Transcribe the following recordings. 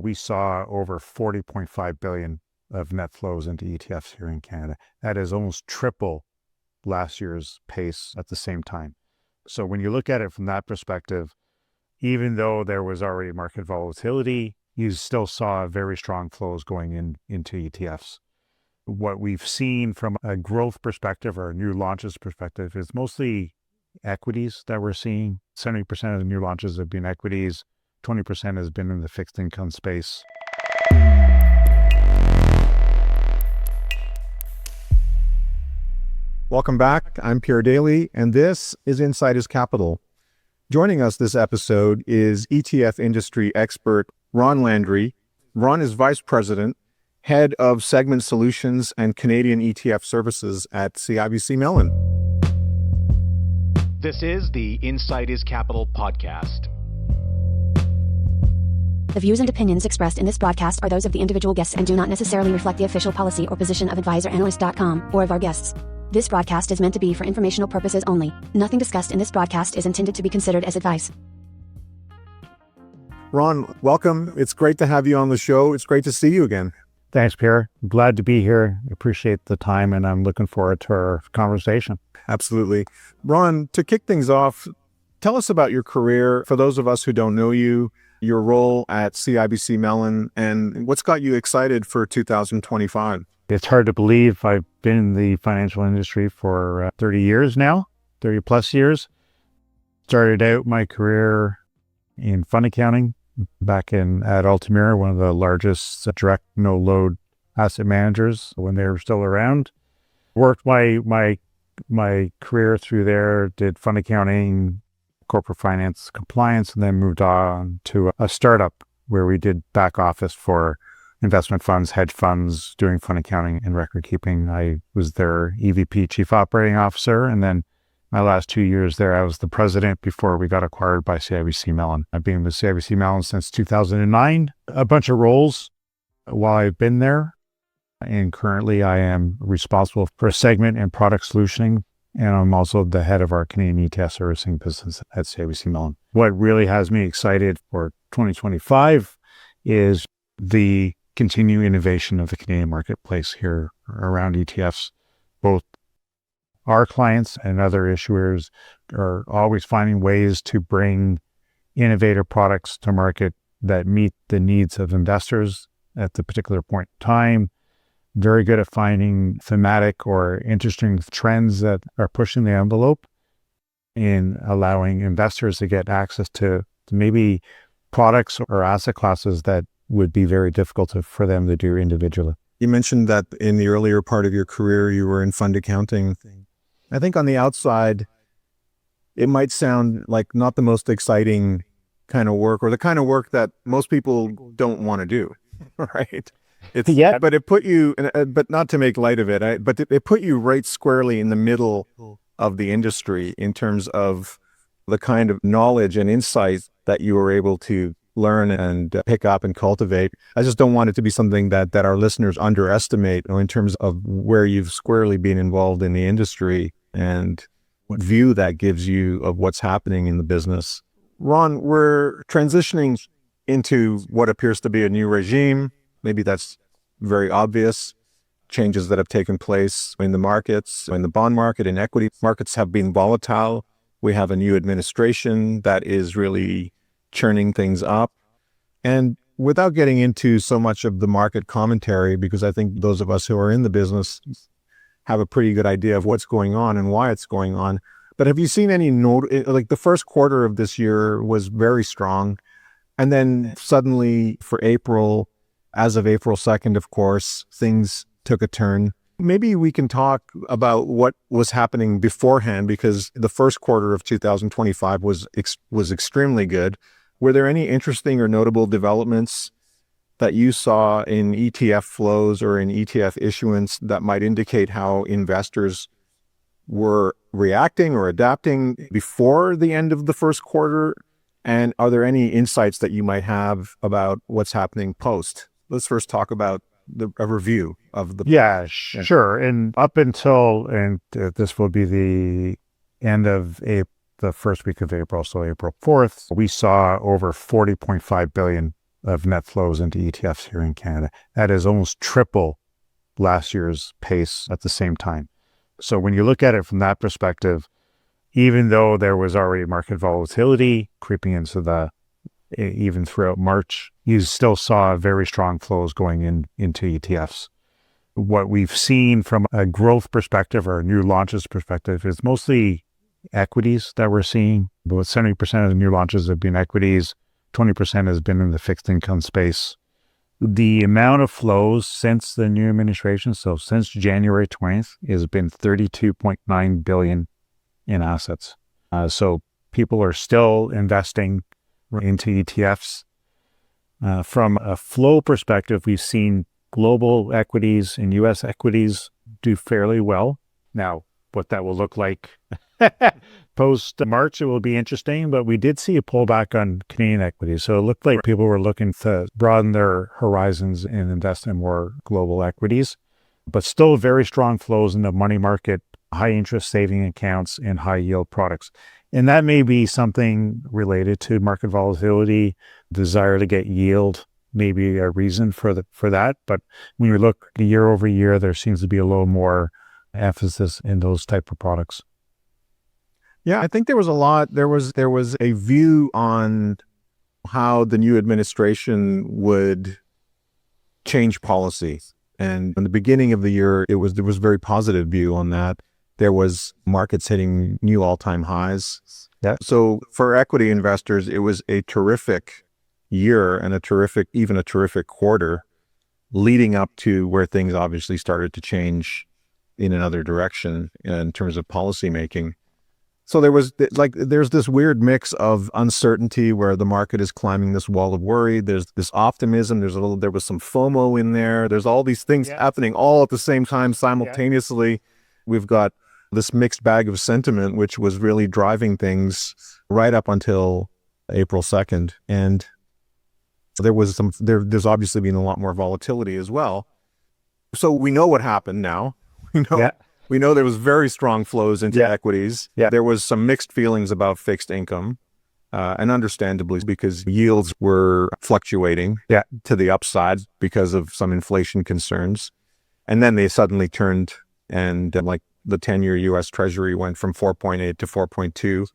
we saw over 40.5 billion of net flows into ETFs here in Canada. That is almost triple last year's pace at the same time. So when you look at it from that perspective, even though there was already market volatility, you still saw very strong flows going into ETFs. What we've seen from a growth perspective or a new launches perspective is mostly equities that we're seeing. 70% of the new launches have been equities. 20% has been in the fixed income space. Welcome back. I'm Pierre Daly, and this is Insiders Capital. Joining us this episode is ETF industry expert Ron Landry. Ron is Vice President, Head of Segment Solutions and Canadian ETF Services at CIBC Mellon. This is the Insiders Capital podcast. The views and opinions expressed in this broadcast are those of the individual guests and do not necessarily reflect the official policy or position of AdvisorAnalyst.com or of our guests. This broadcast is meant to be for informational purposes only. Nothing discussed in this broadcast is intended to be considered as advice. Ron, welcome. It's great to have you on the show. It's great to see you again. Thanks, Pierre. Glad to be here. Appreciate the time, and I'm looking forward to our conversation. Absolutely. Ron, to kick things off, tell us about your career. For those of us who don't know you, your role at CIBC Mellon, and what's got you excited for 2025? It's hard to believe I've been in the financial industry for 30 years now, 30 plus years. Started out my career in fund accounting back at Altamira, one of the largest direct no-load asset managers when they were still around. Worked my career through there, did fund accounting, corporate finance, compliance, and then moved on to a startup where we did back office for investment funds, hedge funds, doing fund accounting and record keeping. I was their EVP, Chief Operating Officer, and then my last 2 years there, I was the president before we got acquired by CIBC Mellon. I've been with CIBC Mellon since 2009, a bunch of roles while I've been there. And currently I am responsible for segment and product solutioning, and I'm also the head of our Canadian ETF servicing business at CIBC Mellon. What really has me excited for 2025 is the continued innovation of the Canadian marketplace here around ETFs. Both our clients and other issuers are always finding ways to bring innovative products to market that meet the needs of investors at the particular point in time. Very good at finding thematic or interesting trends that are pushing the envelope in allowing investors to get access to maybe products or asset classes that would be very difficult for them to do individually. You mentioned that in the earlier part of your career, you were in fund accounting. I think on the outside, it might sound like not the most exciting kind of work, or the kind of work that most people don't want to do, right? But it put you, but not to make light of it, but it put you right squarely in the middle of the industry in terms of the kind of knowledge and insight that you were able to learn and pick up and cultivate. I just don't want it to be something that our listeners underestimate, in terms of where you've squarely been involved in the industry and what view that gives you of what's happening in the business. Ron, we're transitioning into what appears to be a new regime. Maybe that's very obvious. Changes that have taken place in the markets, in the bond market, and equity markets have been volatile. We have a new administration that is really churning things up. And without getting into so much of the market commentary, because I think those of us who are in the business have a pretty good idea of what's going on and why it's going on. But have you seen any like the first quarter of this year was very strong. And then suddenly for April, as of April 2nd, of course, things took a turn. Maybe we can talk about what was happening beforehand, because the first quarter of 2025 was extremely good. Were there any interesting or notable developments that you saw in ETF flows or in ETF issuance that might indicate how investors were reacting or adapting before the end of the first quarter? And are there any insights that you might have about what's happening post? Let's first talk about a review of the... Yeah, sure. And up until, this will be the end of the first week of April, so April 4th, we saw over 40.5 billion of net flows into ETFs here in Canada. That is almost triple last year's pace at the same time. So when you look at it from that perspective, even though there was already market volatility creeping into even throughout March, you still saw very strong flows going into ETFs. What we've seen from a growth perspective or a new launches perspective is mostly equities that we're seeing. About 70% of the new launches have been equities, 20% has been in the fixed income space. The amount of flows since the new administration, so since January 20th, has been $32.9 billion in assets. So people are still investing into ETFs. From a flow perspective, we've seen global equities and U.S. equities do fairly well. Now, what that will look like post-March, it will be interesting, but we did see a pullback on Canadian equities. So it looked like people were looking to broaden their horizons and invest in more global equities, but still very strong flows in the money market, high interest saving accounts, and high yield products. And that may be something related to market volatility, desire to get yield, maybe a reason for that. But when you look year over year, there seems to be a little more emphasis in those type of products. Yeah, I think there was a view on how the new administration would change policy. And in the beginning of the year, there was a very positive view on that. There was markets hitting new all-time highs. Yeah. So for equity investors, it was a terrific year and even a terrific quarter leading up to where things obviously started to change in another direction in terms of policy making. So there's this weird mix of uncertainty where the market is climbing this wall of worry. There's this optimism. There was some FOMO in there. There's all these things happening all at the same time simultaneously. Yeah. We've got this mixed bag of sentiment, which was really driving things right up until April 2nd. And there's obviously been a lot more volatility as well. So we know what happened now. We know there was very strong flows into equities. Yeah. There was some mixed feelings about fixed income, and understandably because yields were fluctuating to the upside because of some inflation concerns. And then they suddenly turned and like the 10-year U.S. Treasury went from 4.8 to 4.2.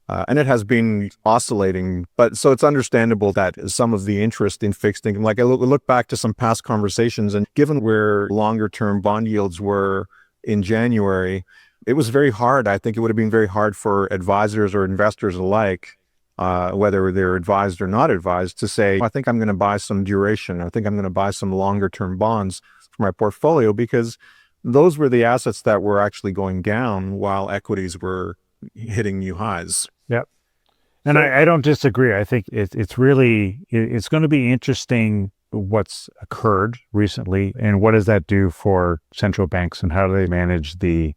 And it has been oscillating, but so it's understandable that some of the interest in fixed income, like I look back to some past conversations, and given where longer term bond yields were in January, it was very hard. I think it would have been very hard for advisors or investors alike, whether they're advised or not advised, to say, I think I'm going to buy some duration. I think I'm going to buy some longer term bonds for my portfolio, because those were the assets that were actually going down while equities were hitting new highs. Yep. And I don't disagree. I think it's going to be interesting what's occurred recently and what does that do for central banks and how do they manage the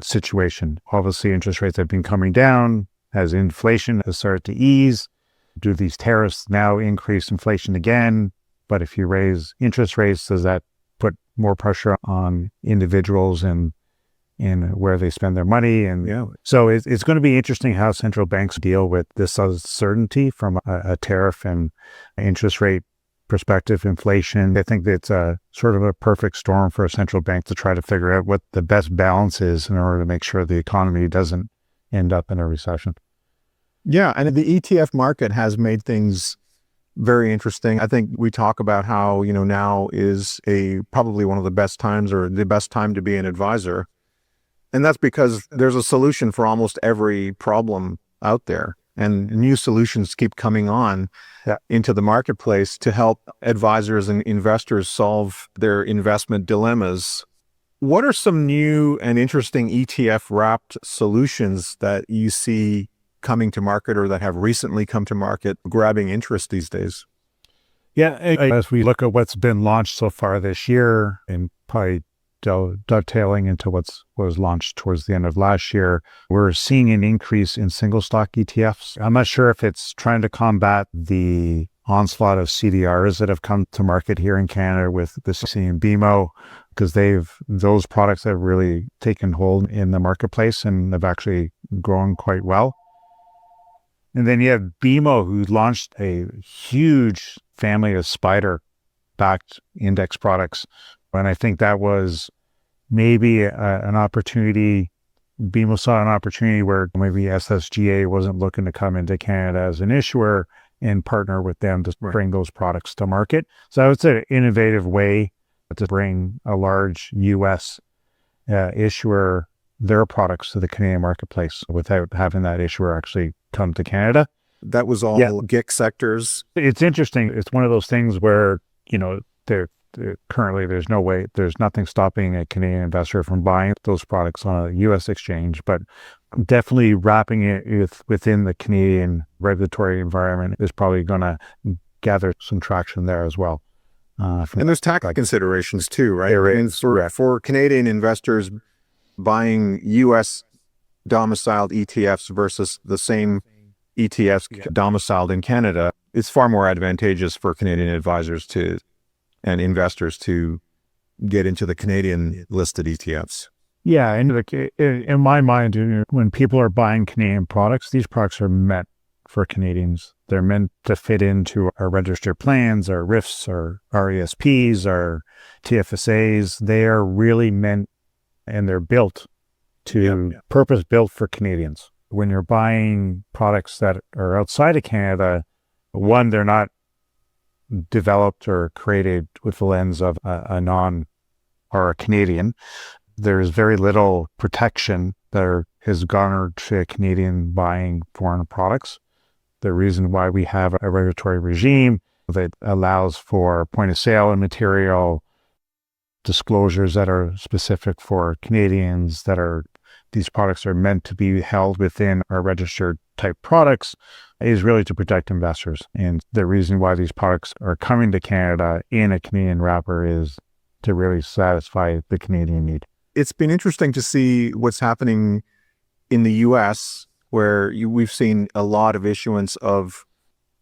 situation. Obviously, interest rates have been coming down as inflation has started to ease. Do these tariffs now increase inflation again? But if you raise interest rates, does that put more pressure on individuals and where they spend their money? And so it's going to be interesting how central banks deal with this uncertainty from a tariff and interest rate perspective, inflation. I think it's a sort of a perfect storm for a central bank to try to figure out what the best balance is in order to make sure the economy doesn't end up in a recession. Yeah, and the ETF market has made things very interesting. I think we talk about how, now is probably one of the best times or the best time to be an advisor. And that's because there's a solution for almost every problem out there. And new solutions keep coming on into the marketplace to help advisors and investors solve their investment dilemmas. What are some new and interesting ETF-wrapped solutions that you see coming to market or that have recently come to market, grabbing interest these days? Yeah, as we look at what's been launched so far this year and probably dovetailing into what was launched towards the end of last year, we're seeing an increase in single stock ETFs. I'm not sure if it's trying to combat the onslaught of CDRs that have come to market here in Canada with the CIBC and BMO, because those products have really taken hold in the marketplace and have actually grown quite well. And then you have BMO, who launched a huge family of SPDR-backed index products. And I think that was maybe an opportunity. BMO saw an opportunity where maybe SSGA wasn't looking to come into Canada as an issuer and partner with them to bring those products to market. So I would say an innovative way to bring a large U.S. Issuer their products to the Canadian marketplace without having that issuer actually come to Canada. That was all GIC sectors. It's interesting. It's one of those things where, currently there's nothing stopping a Canadian investor from buying those products on a U.S. exchange, but definitely wrapping it within the Canadian regulatory environment is probably going to gather some traction there as well. And there's tax considerations too, right? And for Canadian investors buying U.S. domiciled ETFs versus the same ETFs domiciled in Canada, it's far more advantageous for Canadian advisors and investors to get into the Canadian listed ETFs. Yeah, and in my mind, when people are buying Canadian products, these products are meant for Canadians. They're meant to fit into our registered plans, our RIFs, our RESPs, our TFSAs. They are really meant, and they're built to purpose-built for Canadians. When you're buying products that are outside of Canada, one, they're not developed or created with the lens of a non or a Canadian. There's very little protection that has garnered to a Canadian buying foreign products. The reason why we have a regulatory regime that allows for point of sale and material disclosures that are specific for Canadians, these products are meant to be held within our registered type products, is really to protect investors. And the reason why these products are coming to Canada in a Canadian wrapper is to really satisfy the Canadian need. It's been interesting to see what's happening in the U.S., where we've seen a lot of issuance of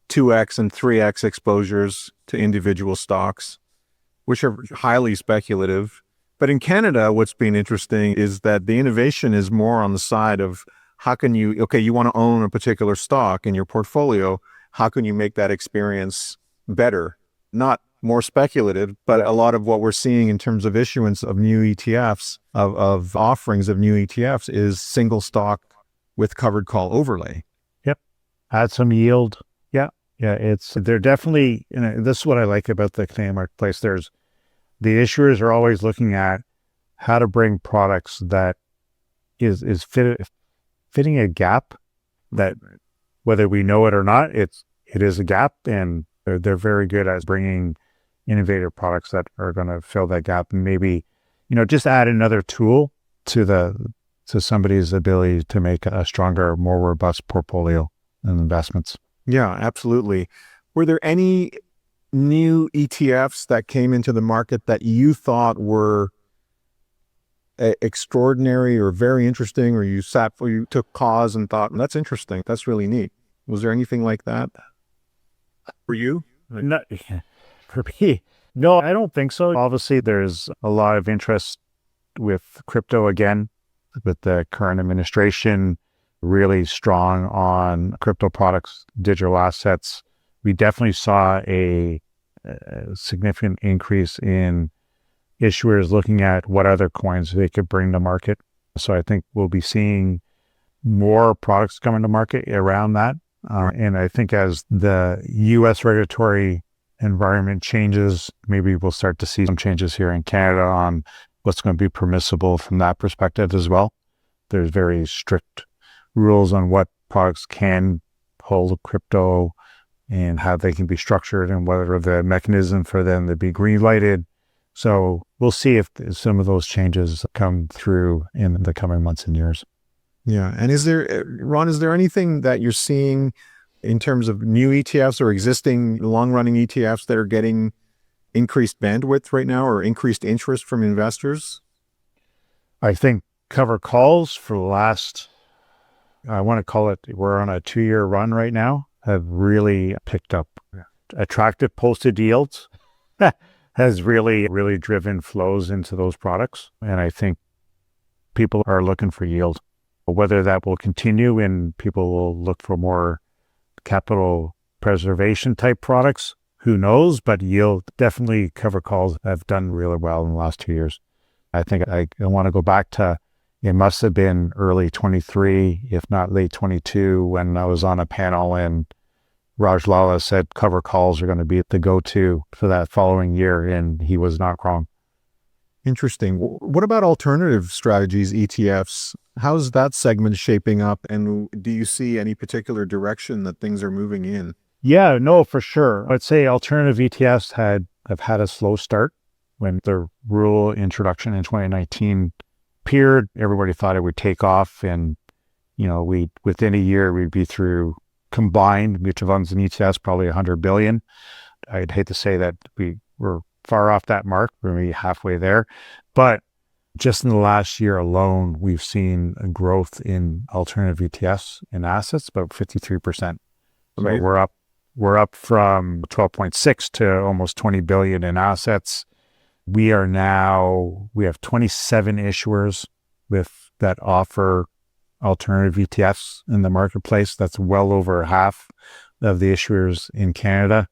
2x and 3x exposures to individual stocks, which are highly speculative. But in Canada, what's been interesting is that the innovation is more on the side of how can you want to own a particular stock in your portfolio. How can you make that experience better? Not more speculative, but a lot of what we're seeing in terms of issuance of new ETFs, of offerings of new ETFs, is single stock with covered call overlay. Yep. Add some yield. Yeah. They're definitely, this is what I like about the Canadian marketplace. The issuers are always looking at how to bring products that is fitting a gap that, whether we know it or not, it is a gap, and they're very good at bringing innovative products that are going to fill that gap, and maybe, just add another tool to somebody's ability to make a stronger, more robust portfolio and investments. Yeah, absolutely. Were there any new ETFs that came into the market that you thought were extraordinary or very interesting, or you took pause and thought, that's interesting, that's really neat? Was there anything like that for you? Not for me. No, I don't think so. Obviously, there's a lot of interest with crypto again, with the current administration really strong on crypto products, digital assets. We definitely saw a significant increase in issuers looking at what other coins they could bring to market. So I think we'll be seeing more products coming to market around that. And I think as the U.S. regulatory environment changes, maybe we'll start to see some changes here in Canada on what's going to be permissible from that perspective as well. There's very strict rules on what products can hold crypto and how they can be structured and whether the mechanism for them to be green lighted. So we'll see if some of those changes come through in the coming months and years. Yeah. And Ron, is there anything that you're seeing in terms of new ETFs or existing long-running ETFs that are getting increased bandwidth right now or increased interest from investors? I think cover calls for the last, I want to call it, we're on a 2-year run right now, have really picked up. Attractive posted yields has really, really driven flows into those products. And I think people are looking for yield. Whether that will continue and people will look for more capital preservation type products. Who knows? But yield definitely cover calls have done really well in the last 2 years. I think I want to go back to, it must have been early 23, if not late 22, when I was on a panel and Raj Lala said cover calls are going to be the go-to for that following year, and he was not wrong. Interesting. What about alternative strategies, ETFs? How's that segment shaping up? And do you see any particular direction that things are moving in? Yeah, no, for sure. I'd say alternative ETFs have had a slow start. When the rule introduction in 2019 appeared, everybody thought it would take off, and within a year we'd be through combined mutual funds and ETFs probably 100 billion. I'd hate to say that we were far off that mark. We're maybe halfway there, but just in the last year alone, we've seen a growth in alternative ETFs and assets about 53%. Right. So we're up from 12.6 to almost 20 billion in assets. We have 27 issuers that offer alternative ETFs in the marketplace. That's well over half of the issuers in Canada.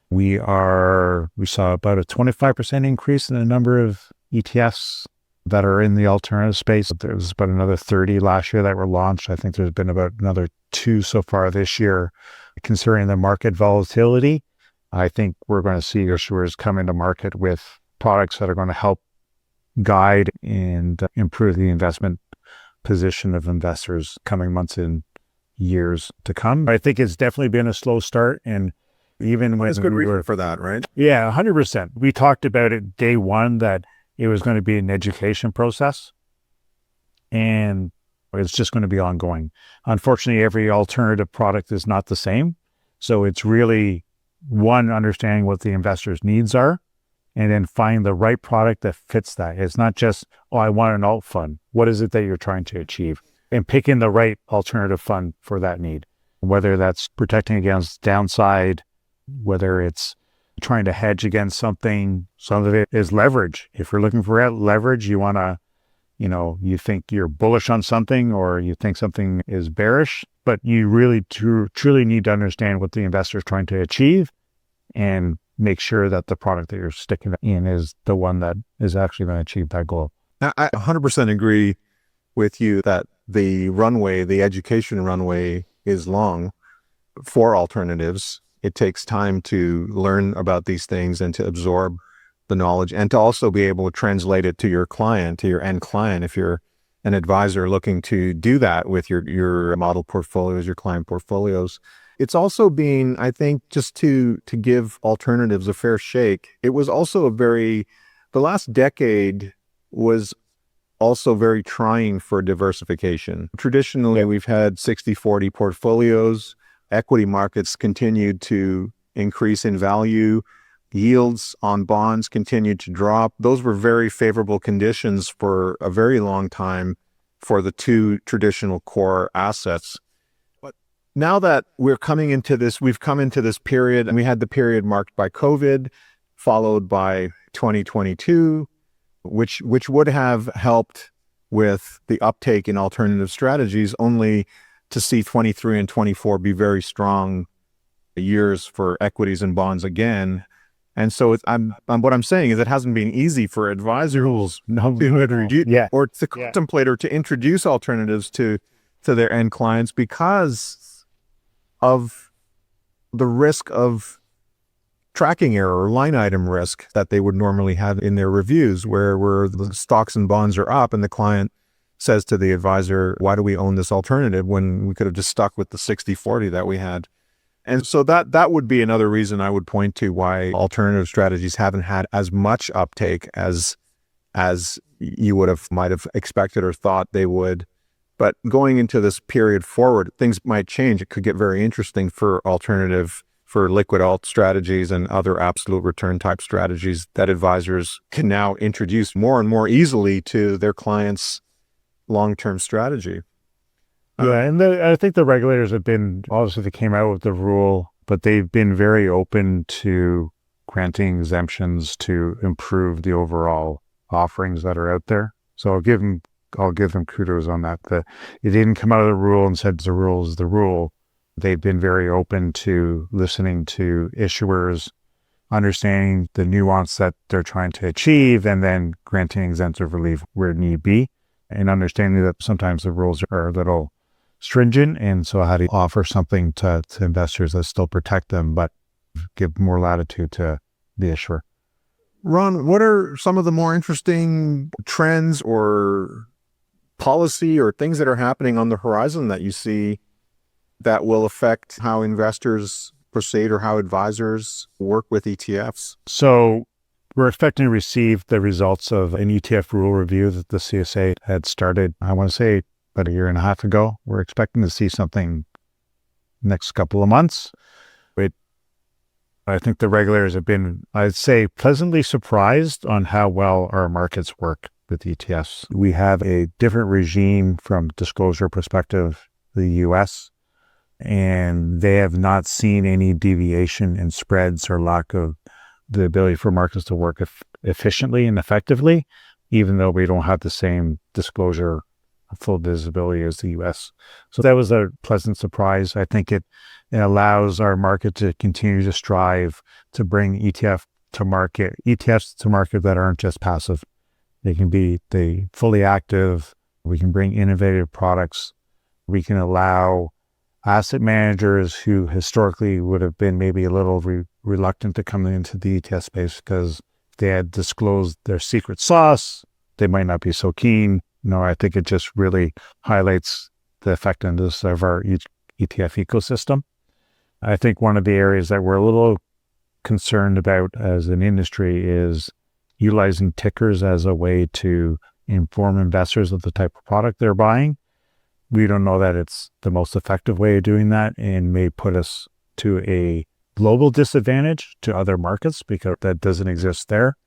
We saw about a 25% increase in the number of ETFs that are in the alternative space. There was about another 30 last year that were launched. I think there's been about another 2 so far this year. Considering the market volatility, I think we're going to see issuers come into market with products that are going to help guide and improve the investment position of investors coming months and years to come. I think it's definitely been a slow start, and even when There's good reason for that, right? Yeah, 100%. We talked about it day one that it was going to be an education process, and it's just going to be ongoing. Unfortunately, every alternative product is not the same. So it's really, one, understanding what the investor's needs are, and then find the right product that fits that. It's not just, I want an alt fund. What is it that you're trying to achieve? And picking the right alternative fund for that need, whether that's protecting against downside, whether it's trying to hedge against something. Some of it is leverage. If you're looking for leverage, you want to, you think you're bullish on something or you think something is bearish, but you really truly need to understand what the investor is trying to achieve and make sure that the product that you're sticking in is the one that is actually going to achieve that goal. I 100% agree with you that the education runway is long for alternatives. It takes time to learn about these things and to absorb the knowledge and to also be able to translate it to your client, to your end client. If you're an advisor looking to do that with your model portfolios, your client portfolios, it's also been, I think, just to give alternatives a fair shake. It was also the last decade was also very trying for diversification. Traditionally, we've had 60-40 portfolios. Equity markets continued to increase in value. Yields on bonds continued to drop. Those were very favorable conditions for a very long time for the two traditional core assets. But now that we've come into this period, and we had the period marked by COVID, followed by 2022, which would have helped with the uptake in alternative strategies, only to see 23 and 24 be very strong years for equities and bonds again. And so what I'm saying is it hasn't been easy for advisors to contemplate or to introduce alternatives to their end clients because of the risk of tracking error or line item risk that they would normally have in their reviews, where the stocks and bonds are up and the client says to the advisor, why do we own this alternative when we could have just stuck with the 60-40 that we had? And so that would be another reason I would point to why alternative strategies haven't had as much uptake as you might have expected or thought they would. But going into this period forward, things might change. It could get very interesting for liquid alt strategies and other absolute return type strategies that advisors can now introduce more and more easily to their clients' long-term strategy. Yeah, and I think the regulators have been, obviously they came out with the rule, but they've been very open to granting exemptions to improve the overall offerings that are out there. So I'll give them kudos on that. It didn't come out of the rule and said the rule is the rule. They've been very open to listening to issuers, understanding the nuance that they're trying to achieve, and then granting exemptive relief where need be, and understanding that sometimes the rules are a little stringent. And so how do you offer something to investors that still protect them, but give more latitude to the issuer? Ron, what are some of the more interesting trends or policy or things that are happening on the horizon that you see that will affect how investors proceed or how advisors work with ETFs? So we're expecting to receive the results of an ETF rule review that the CSA had started, I want to say, about a year and a half ago. We're expecting to see something next couple of months. I think the regulators have been, I'd say, pleasantly surprised on how well our markets work with ETFs. We have a different regime from disclosure perspective, the US, and they have not seen any deviation in spreads or lack of the ability for markets to work efficiently and effectively, even though we don't have the same disclosure full visibility as the US. So that was a pleasant surprise. I think it allows our market to continue to strive to bring ETFs to market that aren't just passive. They can be fully active. We can bring innovative products. We can allow asset managers who historically would have been maybe a little reluctant to come into the ETF space because if they had disclosed their secret sauce, they might not be so keen. I think it just really highlights the effectiveness of our ETF ecosystem. I think one of the areas that we're a little concerned about as an industry is utilizing tickers as a way to inform investors of the type of product they're buying. We don't know that it's the most effective way of doing that and may put us to a global disadvantage to other markets because that doesn't exist there.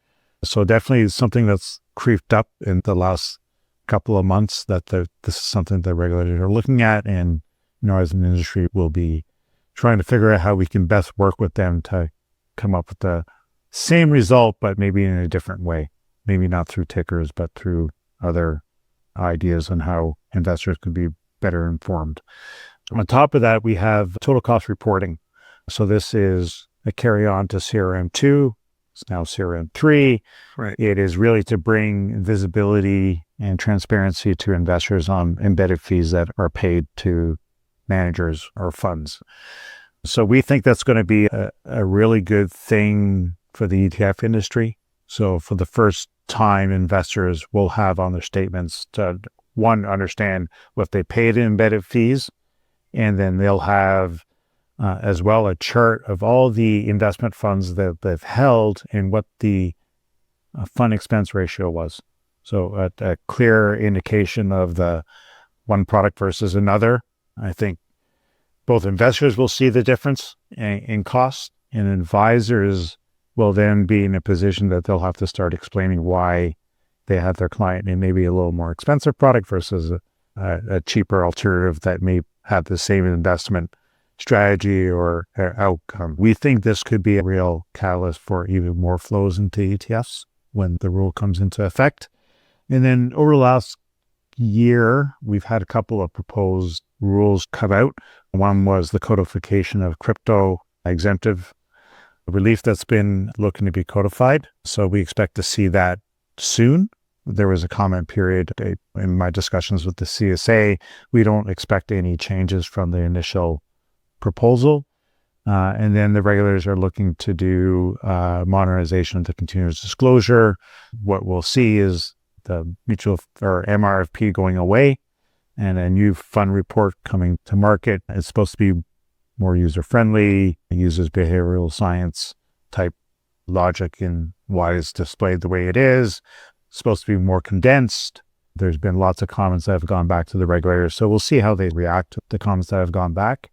So definitely something that's creeped up in the last couple of months that this is something the regulators are looking at. And, as an industry, we'll be trying to figure out how we can best work with them to come up with the same result, but maybe in a different way. Maybe not through tickers, but through other ideas on how investors could be better informed. On top of that, we have total cost reporting. So this is a carry on to CRM2. It's now CRM3. Right. It is really to bring visibility and transparency to investors on embedded fees that are paid to managers or funds. So we think that's going to be a really good thing for the ETF industry. So for the first time, investors will have on their statements to, one, understand what they paid in embedded fees, and then they'll have as well a chart of all the investment funds that they've held and what the fund expense ratio was. So a clear indication of the one product versus another. I think both investors will see the difference in cost, and advisors will then be in a position that they'll have to start explaining why they have their client in maybe a little more expensive product versus a cheaper alternative that may have the same investment strategy or outcome. We think this could be a real catalyst for even more flows into ETFs when the rule comes into effect. And then over the last year, we've had a couple of proposed rules come out. One was the codification of crypto exemptive relief that's been looking to be codified. So we expect to see that soon. There was a comment period in my discussions with the CSA. We don't expect any changes from the initial proposal. And then the regulators are looking to do modernization of the continuous disclosure. What we'll see is the mutual or MRFP going away and a new fund report coming to market. It's supposed to be more user-friendly, uses behavioral science type logic in why it's displayed the way it is. It's supposed to be more condensed. There's been lots of comments that have gone back to the regulators. So we'll see how they react to the comments that have gone back.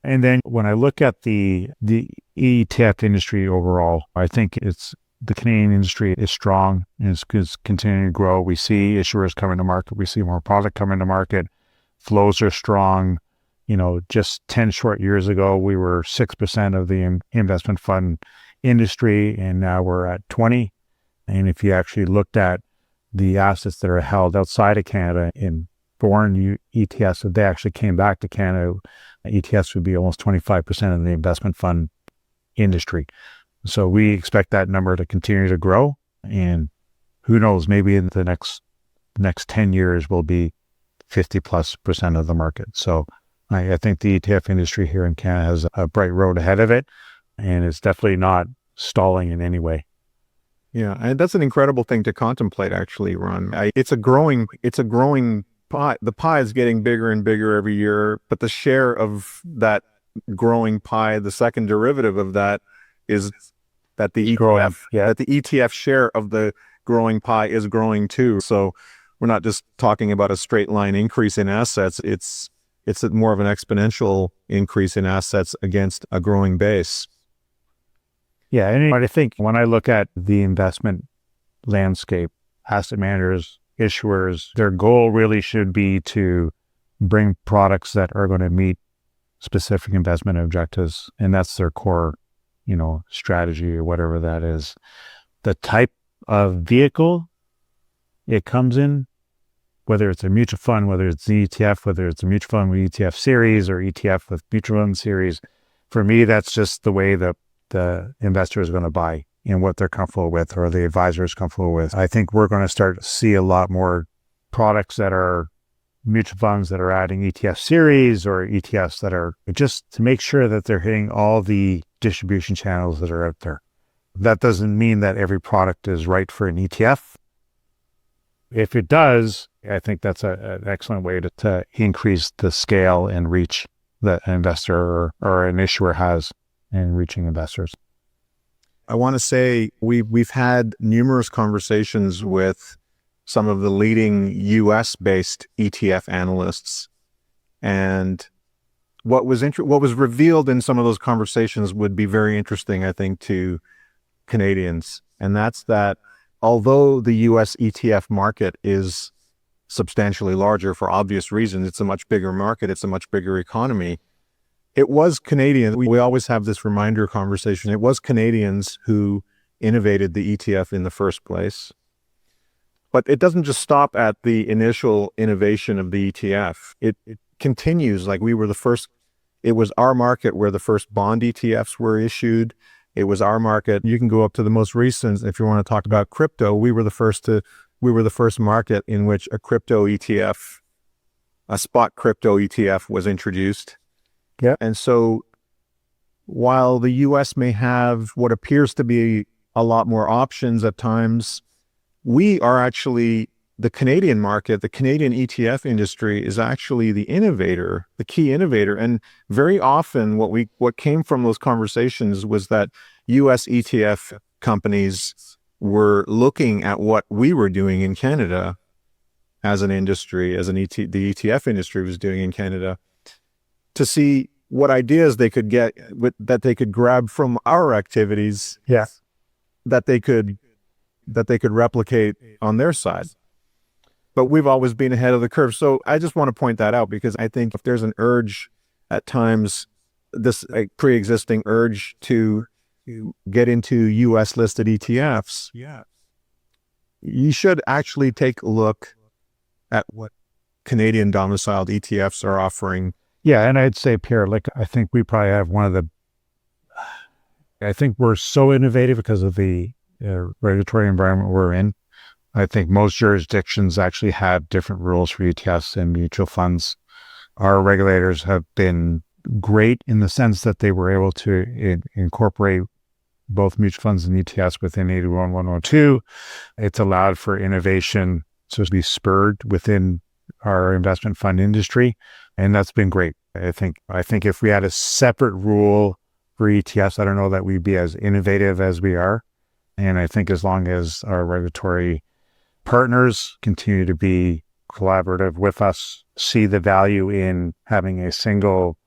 And then when I look at the ETF industry overall, I think the Canadian industry is strong and is continuing to grow. We see issuers coming to market. We see more product coming to market. Flows are strong. Just 10 short years ago, we were 6% of the investment fund industry, and now we're at 20. And if you actually looked at the assets that are held outside of Canada in foreign ETFs, if they actually came back to Canada, ETFs would be almost 25% of the investment fund industry. So we expect that number to continue to grow. And who knows, maybe in the next 10 years will be 50+% of the market. So I think the ETF industry here in Canada has a bright road ahead of it, and it's definitely not stalling in any way. Yeah, and that's an incredible thing to contemplate, actually, Ron. It's a growing pie. The pie is getting bigger and bigger every year, but the share of that growing pie, the second derivative of that, is that the ETF share of the growing pie is growing too. So we're not just talking about a straight line increase in assets. It's more of an exponential increase in assets against a growing base. Yeah, and I think when I look at the investment landscape, asset managers, issuers, their goal really should be to bring products that are going to meet specific investment objectives, and that's their core, strategy or whatever that is. The type of vehicle it comes in, whether it's a mutual fund, whether it's the ETF, whether it's a mutual fund with ETF series or ETF with mutual fund series, for me, that's just the way that the investor is going to buy and what they're comfortable with, or the advisor is comfortable with. I think we're going to start to see a lot more products that are mutual funds that are adding ETF series or ETFs that are just to make sure that they're hitting all the distribution channels that are out there. That doesn't mean that every product is right for an ETF. If it does, I think that's an excellent way to increase the scale and reach that an investor or an issuer has in reaching investors. I want to say we've had numerous conversations with some of the leading US-based ETF analysts, and what was revealed in some of those conversations would be very interesting, I think, to Canadians, and that's that although the US ETF market is substantially larger for obvious reasons, it's a much bigger market, it's a much bigger economy. It was Canadians. We always have this reminder conversation. It was Canadians who innovated the ETF in the first place. But it doesn't just stop at the initial innovation of the ETF. It continues. Like, we were the first. It was our market where the first bond ETFs were issued. It was our market. You can go up to the most recent. If you want to talk about crypto, we were the first market in which a crypto ETF, a spot crypto ETF, was introduced. Yeah. And so while the US may have what appears to be a lot more options at times, we are actually, the Canadian market, the Canadian ETF industry is actually the innovator, the key innovator. And very often what came from those conversations was that US ETF companies were looking at what we were doing in Canada as an industry, the ETF industry was doing in Canada, to see what ideas they could get that they could grab from our activities, that they could replicate on their side. But we've always been ahead of the curve. So I just want to point that out, because I think if there's an urge at times, this pre-existing urge to get into US listed ETFs, you should actually take a look at what Canadian domiciled ETFs are offering. Yeah, and I'd say, Pierre, I think we probably have I think we're so innovative because of the regulatory environment we're in. I think most jurisdictions actually have different rules for ETFs and mutual funds. Our regulators have been great in the sense that they were able to incorporate both mutual funds and ETFs within 81102. It's allowed for innovation to be spurred within our investment fund industry, and that's been great. I think if we had a separate rule for ETFs, I don't know that we'd be as innovative as we are. And I think as long as our regulatory partners continue to be collaborative with us, see the value in having a single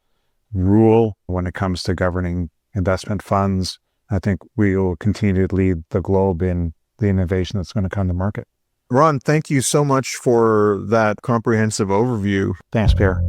rule when it comes to governing investment funds, I think we will continue to lead the globe in the innovation that's going to come to market. Ron, thank you so much for that comprehensive overview. Thanks, Pierre.